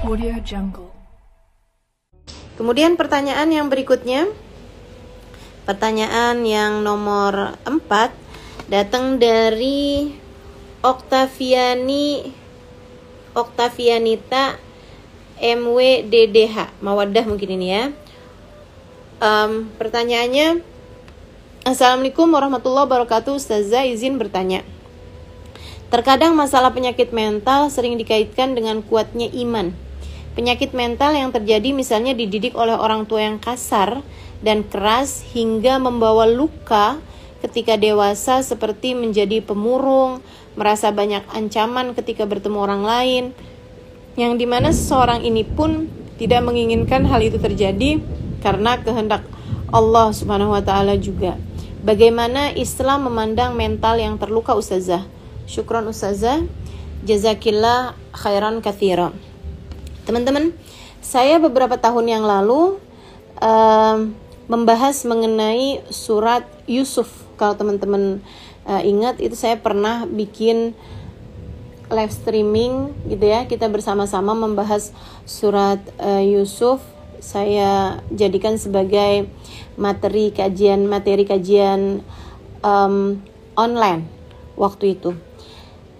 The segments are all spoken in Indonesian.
Audio Jungle. Kemudian pertanyaan yang berikutnya, pertanyaan yang nomor 4 datang dari Oktavianita MWDDH Mawaddah mungkin ini ya. Pertanyaannya, Assalamualaikum warahmatullahi wabarakatuh. Ustazah izin bertanya. Terkadang masalah penyakit mental sering dikaitkan dengan kuatnya iman. Penyakit mental yang terjadi misalnya dididik oleh orang tua yang kasar dan keras hingga membawa luka ketika dewasa, seperti menjadi pemurung, merasa banyak ancaman ketika bertemu orang lain, yang dimana seseorang ini pun tidak menginginkan hal itu terjadi karena kehendak Allah Subhanahu wa ta'ala juga. Bagaimana Islam memandang mental yang terluka, Ustazah? Syukron Ustazah, jazakillah khairan katsira. Teman-teman, saya beberapa tahun yang lalu membahas mengenai surat Yusuf. Kalau teman-teman ingat, itu saya pernah bikin live streaming gitu ya. Kita bersama-sama membahas surat Yusuf. Saya jadikan sebagai materi kajian online waktu itu.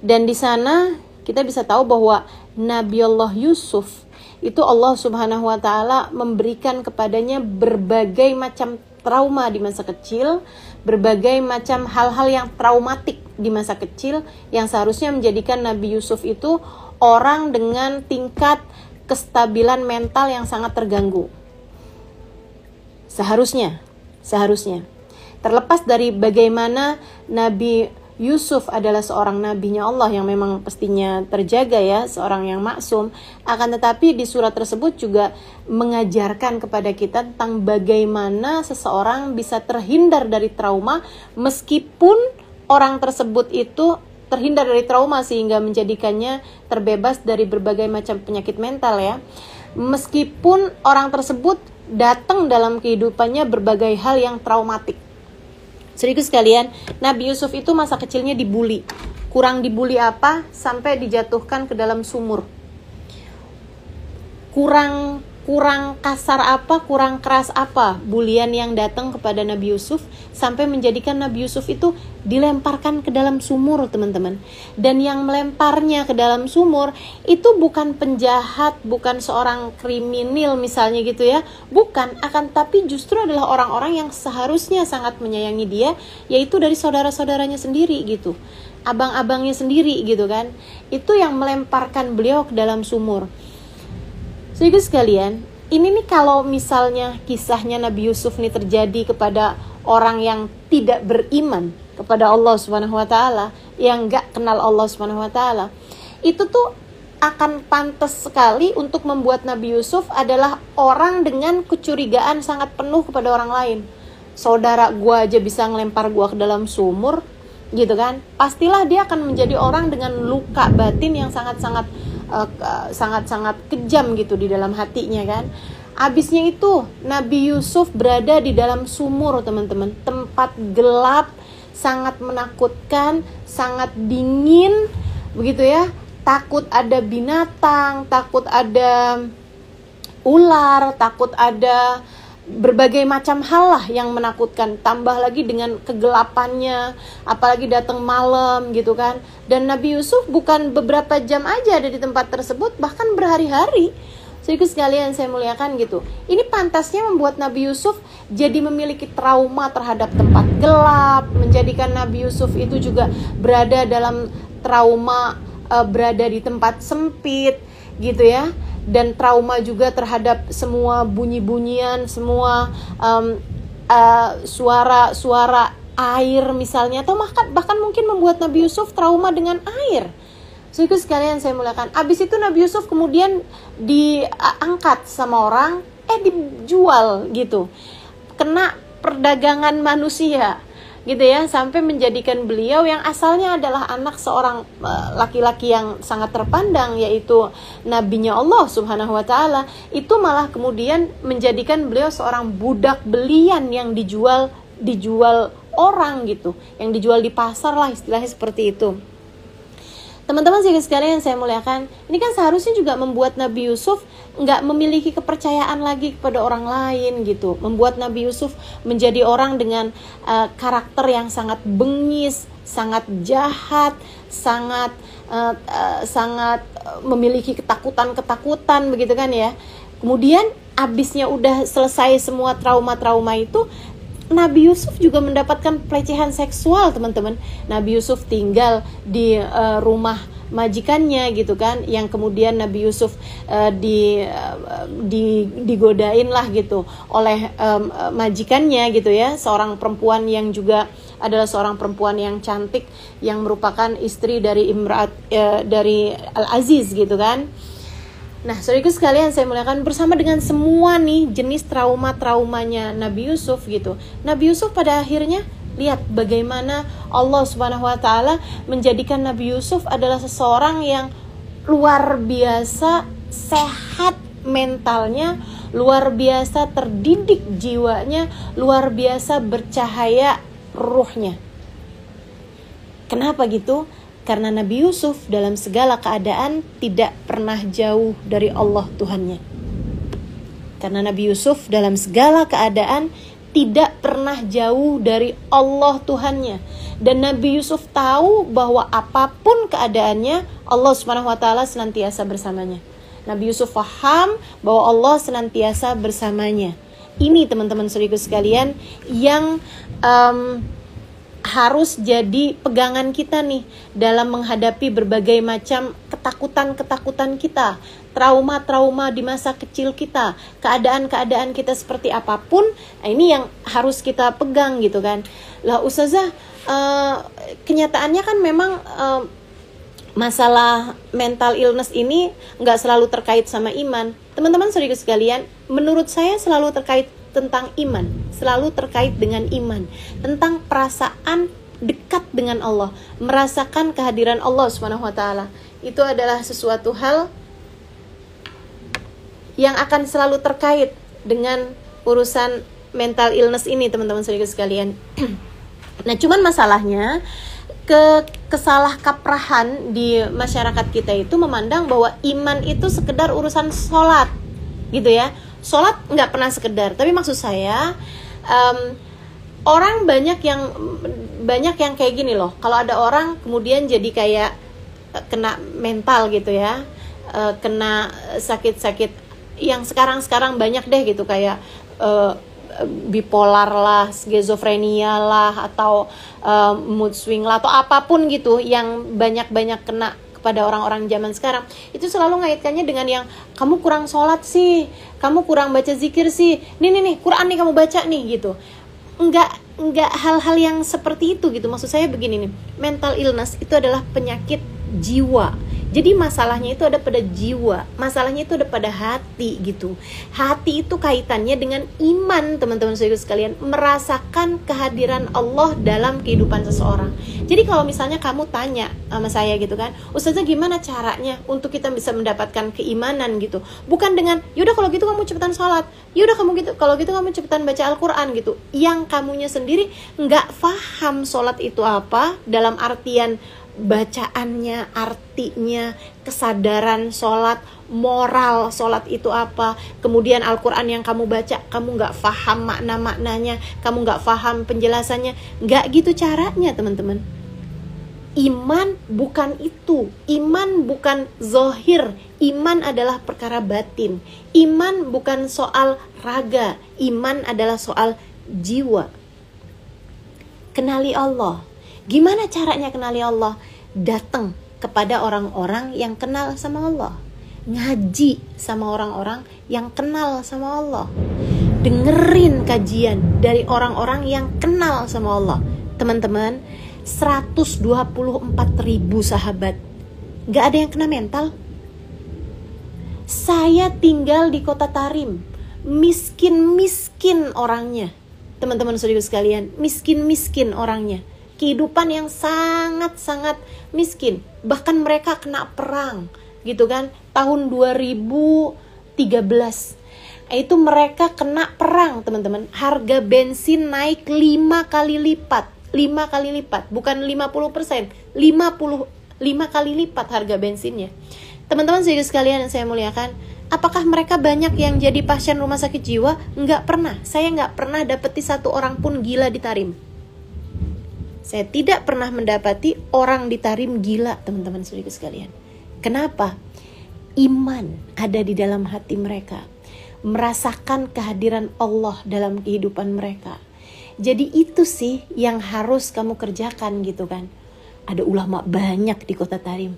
Dan di sana kita bisa tahu bahwa Nabiullah Yusuf itu Allah Subhanahu wa ta'ala memberikan kepadanya berbagai macam trauma di masa kecil, berbagai macam hal-hal yang traumatik di masa kecil yang seharusnya menjadikan Nabi Yusuf itu orang dengan tingkat kestabilan mental yang sangat terganggu. Seharusnya. Terlepas dari bagaimana Nabi Yusuf adalah seorang nabinya Allah yang memang pastinya terjaga ya, seorang yang maksum. Akan tetapi di surat tersebut juga mengajarkan kepada kita tentang bagaimana seseorang bisa terhindar dari trauma meskipun orang tersebut itu terhindar dari trauma sehingga menjadikannya terbebas dari berbagai macam penyakit mental ya. Meskipun orang tersebut datang dalam kehidupannya berbagai hal yang traumatik. Saudaraku sekalian, Nabi Yusuf itu masa kecilnya dibully. Kurang dibully apa? Sampai dijatuhkan ke dalam sumur. Kurang kasar apa, kurang keras apa bulian yang datang kepada Nabi Yusuf sampai menjadikan Nabi Yusuf itu dilemparkan ke dalam sumur, teman-teman. Dan yang melemparnya ke dalam sumur itu bukan penjahat, bukan seorang kriminal misalnya gitu ya, bukan, akan tapi justru adalah orang-orang yang seharusnya sangat menyayangi dia, yaitu dari saudara-saudaranya sendiri gitu, abang-abangnya sendiri gitu kan. Itu yang melemparkan beliau ke dalam sumur. Saudara sekalian, ini nih kalau misalnya kisahnya Nabi Yusuf ini terjadi kepada orang yang tidak beriman kepada Allah Subhanahu wa ta'ala, yang gak kenal Allah Subhanahu wa ta'ala, itu tuh akan pantas sekali untuk membuat Nabi Yusuf adalah orang dengan kecurigaan sangat penuh kepada orang lain. Saudara gua aja bisa ngelempar gua ke dalam sumur gitu kan, pastilah dia akan menjadi orang dengan luka batin yang sangat-sangat kejam gitu di dalam hatinya kan. Abisnya itu Nabi Yusuf berada di dalam sumur, teman-teman, tempat gelap, sangat menakutkan, sangat dingin begitu ya. Takut ada binatang, takut ada ular, takut ada berbagai macam hal lah yang menakutkan, tambah lagi dengan kegelapannya, apalagi datang malam gitu kan. Dan Nabi Yusuf bukan beberapa jam aja ada di tempat tersebut, bahkan berhari-hari. Saudaraku sekalian saya muliakan gitu. Ini pantasnya membuat Nabi Yusuf jadi memiliki trauma terhadap tempat gelap, menjadikan Nabi Yusuf itu juga berada dalam trauma berada di tempat sempit gitu ya. Dan trauma juga terhadap semua bunyi-bunyian, semua suara-suara air misalnya, atau bahkan mungkin membuat Nabi Yusuf trauma dengan air. Saudaraku sekalian saya muliakan. Abis itu Nabi Yusuf kemudian diangkat sama orang, dijual gitu, kena perdagangan manusia gitu ya, sampai menjadikan beliau yang asalnya adalah anak seorang laki-laki yang sangat terpandang, yaitu nabinya Allah Subhanahu wa ta'ala, itu malah kemudian menjadikan beliau seorang budak belian yang dijual orang gitu, yang dijual di pasar lah, istilahnya seperti itu. Teman-teman sekalian yang saya muliakan, ini kan seharusnya juga membuat Nabi Yusuf nggak memiliki kepercayaan lagi kepada orang lain gitu. Membuat Nabi Yusuf menjadi orang dengan karakter yang sangat bengis, sangat jahat, sangat memiliki ketakutan begitu kan ya. Kemudian abisnya udah selesai semua trauma-trauma itu, Nabi Yusuf juga mendapatkan pelecehan seksual, teman-teman. Nabi Yusuf tinggal di rumah majikannya gitu kan, yang kemudian Nabi Yusuf digodain lah gitu oleh majikannya gitu ya, seorang perempuan yang juga adalah seorang perempuan yang cantik, yang merupakan istri dari dari Al-Aziz gitu kan. Nah, saudaraku sekalian saya muliakan, bersama dengan semua nih jenis traumanya Nabi Yusuf gitu. Nabi Yusuf pada akhirnya lihat bagaimana Allah Subhanahu wa taala menjadikan Nabi Yusuf adalah seseorang yang luar biasa sehat mentalnya, luar biasa terdidik jiwanya, luar biasa bercahaya ruhnya. Kenapa gitu? Karena Nabi Yusuf dalam segala keadaan tidak pernah jauh dari Allah Tuhannya. Karena Nabi Yusuf dalam segala keadaan tidak pernah jauh dari Allah Tuhannya. Dan Nabi Yusuf tahu bahwa apapun keadaannya, Allah Subhanahu wa taala senantiasa bersamanya. Nabi Yusuf paham bahwa Allah senantiasa bersamanya. Ini teman-teman saudaraku sekalian yang harus jadi pegangan kita nih dalam menghadapi berbagai macam ketakutan kita, trauma di masa kecil kita, keadaan kita seperti apapun. Nah, ini yang harus kita pegang gitu kan. Lah Ustazah, kenyataannya kan memang masalah mental illness ini nggak selalu terkait sama iman. Teman-teman saudaraku sekalian, menurut saya selalu terkait tentang iman, selalu terkait dengan iman, tentang perasaan dekat dengan Allah, merasakan kehadiran Allah Subhanahu wa taala. Itu adalah sesuatu hal yang akan selalu terkait dengan urusan mental illness ini, teman-teman saudara sekalian. Nah, cuman masalahnya kesalahkaprahan di masyarakat kita itu memandang bahwa iman itu sekedar urusan sholat, gitu ya. Sholat nggak pernah sekedar, tapi maksud saya orang banyak yang kayak gini loh. Kalau ada orang kemudian jadi kayak kena mental gitu ya, kena sakit-sakit yang sekarang banyak deh gitu, kayak bipolar lah, skizofrenia lah, atau mood swing lah, atau apapun gitu yang banyak kena kepada orang-orang zaman sekarang. Itu selalu ngaitkannya dengan yang kamu kurang sholat sih, kamu kurang baca zikir sih, nih Quran nih kamu baca nih gitu. Enggak hal-hal yang seperti itu gitu. Maksud saya begini nih, mental illness itu adalah penyakit jiwa. Jadi masalahnya itu ada pada jiwa, masalahnya itu ada pada hati gitu. Hati itu kaitannya dengan iman, teman-teman saudara sekalian, merasakan kehadiran Allah dalam kehidupan seseorang. Jadi kalau misalnya kamu tanya sama saya gitu kan, Ustazah gimana caranya untuk kita bisa mendapatkan keimanan gitu? Bukan dengan, yaudah kalau gitu kamu cepetan sholat, yaudah kalau gitu kamu cepetan baca Al-Quran gitu. Yang kamunya sendiri nggak paham sholat itu apa, dalam artian bacaannya, artinya, kesadaran sholat, moral sholat itu apa. Kemudian Al-Quran yang kamu baca, kamu gak paham makna-maknanya, kamu gak paham penjelasannya. Gak gitu caranya, teman-teman. Iman bukan itu. Iman bukan zohir. Iman adalah perkara batin. Iman bukan soal raga. Iman adalah soal jiwa. Kenali Allah. Gimana caranya kenali Allah? Datang kepada orang-orang yang kenal sama Allah. Ngaji sama orang-orang yang kenal sama Allah. Dengerin kajian dari orang-orang yang kenal sama Allah. Teman-teman, 124.000 sahabat, gak ada yang kena mental. Saya tinggal di kota Tarim, miskin orangnya. Teman-teman saudara sekalian, miskin orangnya. Kehidupan yang sangat-sangat miskin. Bahkan mereka kena perang gitu kan, tahun 2013. Itu mereka kena perang, teman-teman. Harga bensin naik 5 kali lipat. Bukan 50%, 5 kali lipat harga bensinnya. Teman-teman sekalian yang saya muliakan, apakah mereka banyak yang jadi pasien rumah sakit jiwa? Enggak pernah. Saya enggak pernah dapati satu orang pun gila di Tarim. Saya tidak pernah mendapati orang di Tarim gila, teman-teman sekalian. Kenapa? Iman ada di dalam hati mereka, merasakan kehadiran Allah dalam kehidupan mereka. Jadi itu sih yang harus kamu kerjakan gitu kan. Ada ulama banyak di kota Tarim.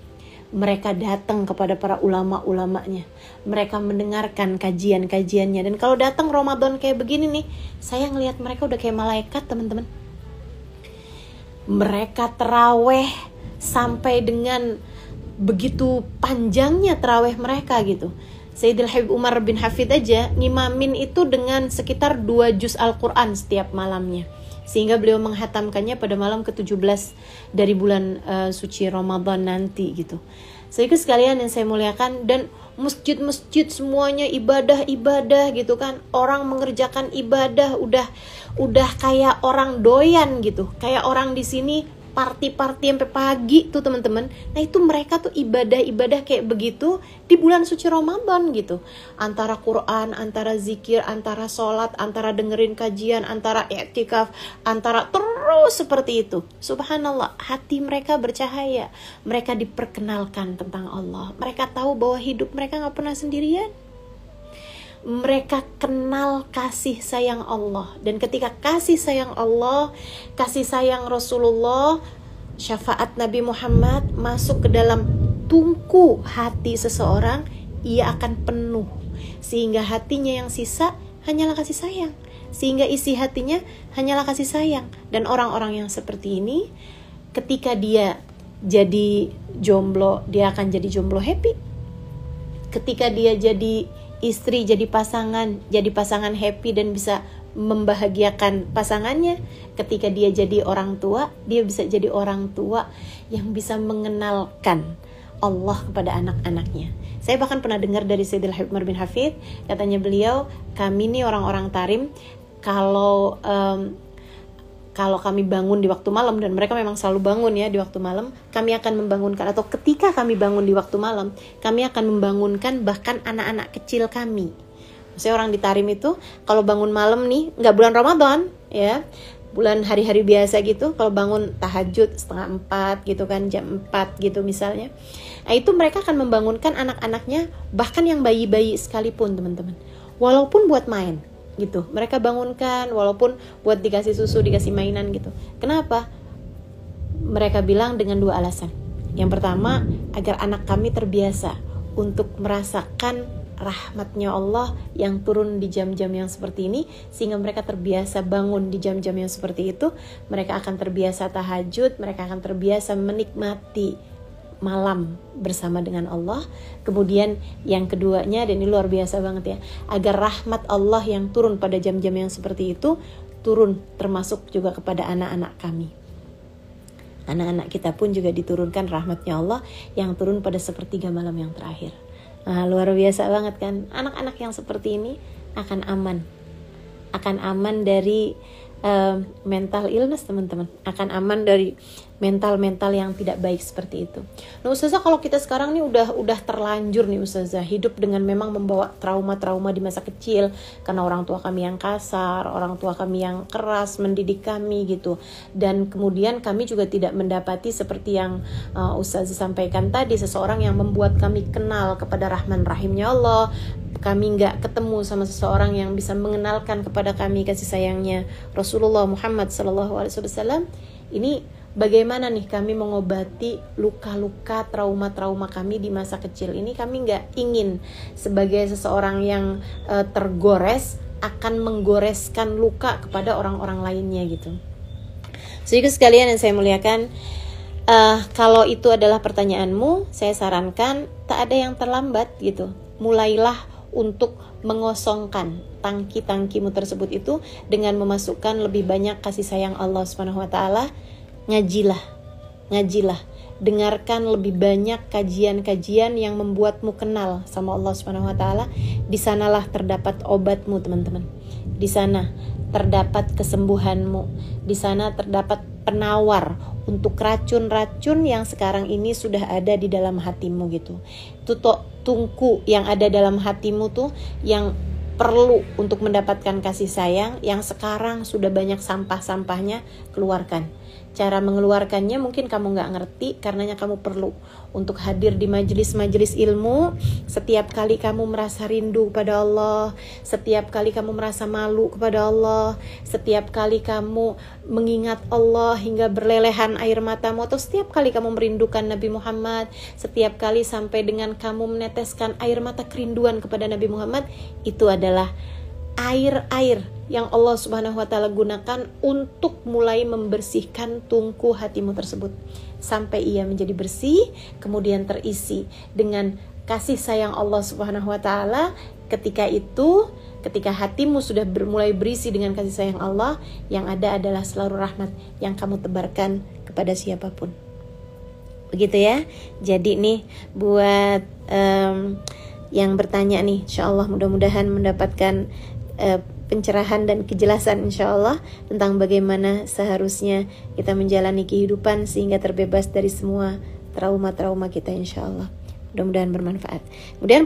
Mereka datang kepada para ulama-ulamanya. Mereka mendengarkan kajian-kajiannya. Dan kalau datang Ramadan kayak begini nih, saya ngelihat mereka udah kayak malaikat, teman-teman. Mereka terawih sampai dengan begitu panjangnya terawih mereka gitu. Sayyidil Habib Umar bin Hafid aja ngimamin itu dengan sekitar 2 juz Al-Quran setiap malamnya, sehingga beliau menghatamkannya pada malam ke-17 dari bulan suci Ramadan nanti gitu. Sehingga sekalian yang saya muliakan, dan masjid-masjid semuanya ibadah gitu kan. Orang mengerjakan ibadah udah kayak orang doyan gitu. Kayak orang di sini party sampai pagi tuh teman-teman. Nah itu mereka tuh ibadah kayak begitu di bulan suci Ramadan gitu. Antara Quran, antara zikir, antara sholat, antara dengerin kajian, antara i'tikaf, antara terus seperti itu. Subhanallah, hati mereka bercahaya. Mereka diperkenalkan tentang Allah. Mereka tahu bahwa hidup mereka gak pernah sendirian. Mereka kenal kasih sayang Allah. Dan ketika kasih sayang Allah, kasih sayang Rasulullah, syafaat Nabi Muhammad masuk ke dalam tungku hati seseorang, ia akan penuh. Sehingga hatinya yang sisa hanyalah kasih sayang. Sehingga isi hatinya hanyalah kasih sayang. Dan orang-orang yang seperti ini, ketika dia jadi jomblo, dia akan jadi jomblo happy. Ketika dia jadi istri, jadi pasangan happy dan bisa membahagiakan pasangannya. Ketika dia jadi orang tua, dia bisa jadi orang tua yang bisa mengenalkan Allah kepada anak-anaknya. Saya bahkan pernah dengar dari Sayyidil Habib Umar bin Hafid, katanya beliau, kami nih orang-orang Tarim, kalau kami bangun di waktu malam, dan mereka memang selalu bangun ya di waktu malam, kami akan membangunkan, atau ketika kami bangun di waktu malam, kami akan membangunkan bahkan anak-anak kecil kami. Maksudnya orang di Tarim itu kalau bangun malam nih, nggak bulan Ramadan ya, bulan hari-hari biasa gitu, kalau bangun tahajud 3:30 gitu kan, jam 4 gitu misalnya, nah itu mereka akan membangunkan anak-anaknya, bahkan yang bayi-bayi sekalipun teman-teman, walaupun buat main gitu, mereka bangunkan walaupun buat dikasih susu, dikasih mainan gitu. Kenapa? Mereka bilang dengan 2 alasan. Yang pertama, agar anak kami terbiasa untuk merasakan rahmatnya Allah yang turun di jam-jam yang seperti ini, sehingga mereka terbiasa bangun di jam-jam yang seperti itu. Mereka akan terbiasa tahajud, mereka akan terbiasa menikmati malam bersama dengan Allah. Kemudian yang keduanya, dan ini luar biasa banget ya, agar rahmat Allah yang turun pada jam-jam yang seperti itu turun termasuk juga kepada anak-anak kami. Anak-anak kita pun juga diturunkan rahmatnya Allah yang turun pada sepertiga malam yang terakhir. Nah, luar biasa banget kan. Anak-anak yang seperti ini akan aman dari mental illness teman-teman, akan aman dari mental yang tidak baik seperti itu. Nah Ustazah, kalau kita sekarang nih udah terlanjur nih Ustazah, hidup dengan memang membawa trauma-trauma di masa kecil, karena orang tua kami yang kasar, orang tua kami yang keras mendidik kami gitu, dan kemudian kami juga tidak mendapati seperti yang Ustazah sampaikan tadi, seseorang yang membuat kami kenal kepada Rahman Rahimnya Allah. Kami nggak ketemu sama seseorang yang bisa mengenalkan kepada kami kasih sayangnya Rasulullah Muhammad SAW. Ini bagaimana nih kami mengobati luka-luka, trauma-trauma kami di masa kecil ini? Kami nggak ingin sebagai seseorang yang tergores akan menggoreskan luka kepada orang-orang lainnya gitu. Sehingga sekalian yang saya muliakan, kalau itu adalah pertanyaanmu, saya sarankan tak ada yang terlambat gitu. Mulailah untuk mengosongkan tangki-tangkimu tersebut itu dengan memasukkan lebih banyak kasih sayang Allah Subhanahu wa taala. Ngajilah. Dengarkan lebih banyak kajian-kajian yang membuatmu kenal sama Allah Subhanahu wa taala. Di sanalah terdapat obatmu, teman-teman. Di sana terdapat kesembuhanmu. Di sana terdapat penawar untuk racun-racun yang sekarang ini sudah ada di dalam hatimu gitu. Itu tungku yang ada dalam hatimu tuh yang perlu untuk mendapatkan kasih sayang, yang sekarang sudah banyak sampah-sampahnya, keluarkan. Cara mengeluarkannya mungkin kamu gak ngerti, karenanya kamu perlu untuk hadir di majelis-majelis ilmu. Setiap kali kamu merasa rindu kepada Allah, setiap kali kamu merasa malu kepada Allah, setiap kali kamu mengingat Allah hingga berlelehan air matamu, atau setiap kali kamu merindukan Nabi Muhammad, setiap kali sampai dengan kamu meneteskan air mata kerinduan kepada Nabi Muhammad, itu adalah air-air yang Allah Subhanahu wa taala gunakan untuk mulai membersihkan tungku hatimu tersebut sampai ia menjadi bersih, kemudian terisi dengan kasih sayang Allah Subhanahu wa taala. Ketika hatimu sudah mulai berisi dengan kasih sayang Allah, yang ada adalah selalu rahmat yang kamu tebarkan kepada siapapun. Begitu ya. Jadi nih buat yang bertanya nih, insyaallah mudah-mudahan mendapatkan pencerahan dan kejelasan insyaallah tentang bagaimana seharusnya kita menjalani kehidupan sehingga terbebas dari semua trauma-trauma kita insyaallah. Mudah-mudahan bermanfaat. Kemudian